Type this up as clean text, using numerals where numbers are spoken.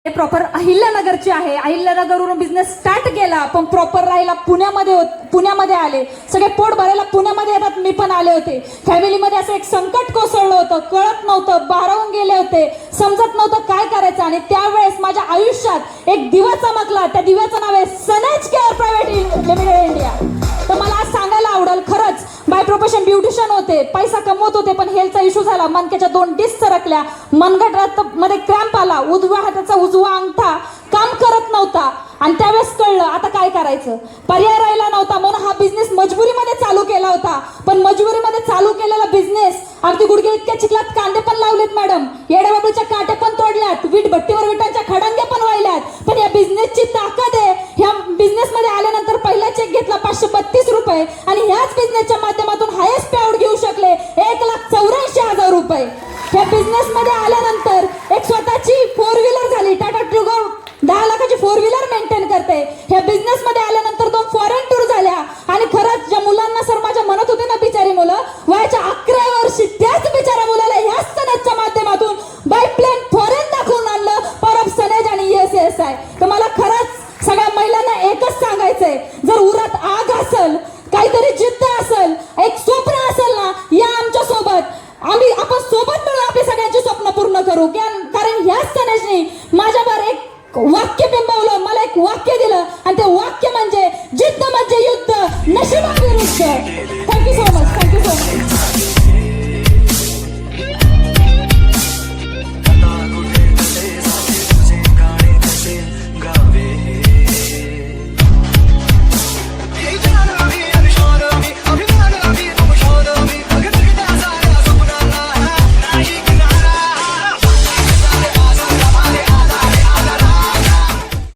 Proper अहिल्यानगरची आहे. अहिल्यानगरवरून business start केला, पण प्रॉपर राहायला पुण्यामध्ये आले. सगळे पोट भरायला पुण्यामध्ये येतात. मी पण आले होते. फॅमिलीमध्ये असं एक संकट कोसळलं होतं, कळत नव्हतं, भारावून गेले होते, समजत नव्हतं काय करायचं. आणि त्यावेळेस माझ्या आयुष्यात एक दिवा चमकला. त्या दिव्याचं नाव आहे सनेज केअर प्रायव्हेट लिमिटेड इंडिया. तर मला आज सांगायला आवडेल, खरंच बाय प्रोफेशन ब्युटिशियन होते, पैसा कमवत होते, पण हेल्थचा इश्यू झाला. मनक्याच्या 2 डिस्क सरकल्या, मनगटात मध्ये क्रॅम्प आला, उजव्या हाताचा उजवा अंगठा काम करत नव्हता. आणि त्यावेळेस कळलं आता काय करायचं, पर्याय राहिला नव्हता. म्हणून हा बिझनेस मजबुरीमध्ये चालू केला होता. पण मजबुरीमध्ये चालू केलेला बिझनेस अगदी गुडघे इतक्या चिखलात कांदे पण लावलेत मॅडम, येड्याबाबूच्या काट्या पण तोडल्यात, वीट भट्टीवर विटांच्या खडांगे पण वाहिल्यात. पण या बिझनेसची ताकद आहे. ह्या बिझनेसमध्ये आल्यानंतर पहिला चेक घेतला 532 रुपये आणि ह्याच बिझनेसच्या माध्यमातून हायेस्ट पे आउट घेऊ शकले 1,84,000 रुपये. या बिझनेसमध्ये आल्यानंतर एक स्वतःची 4 व्हीलर झाली. टाटा ट्रिगर 10 लाखाची 4 व्हीलर मेंटेन करते. ह्या बिझनेस मध्ये आल्यानंतर 2 फॉरेन टूर झाल्या. आणि खरंच ज्या मुलांना सर माझ्या म्हणत होते ना, बिचारी मुलं वयाच्या 11 वर्षी, त्याच बिचारा मुलाला ह्याच सनेजच्या माध्यमातून बाय प्लेन फॉरेन दाखवून आणलं. पॉवर ऑफ सनेज आणि ESSI. तर मला खरंच सगळ्या महिलांना एकच सांगायचंय, जर उरात आग असेल, काहीतरी जिद्द असेल, एक स्वप्न असेल ना, या आमच्या सोबत. आपण सोबत मिळून आपली सगळ्यांची स्वप्न पूर्ण करू. कारण ह्याच सनेजने माझ्यावर एक वाक्य बिंबवलं, मला एक वाक्य दिलं. आणि ते वाक्य म्हणजे जिद्द म्हणजे युद्ध, नशिबाविरुद्ध.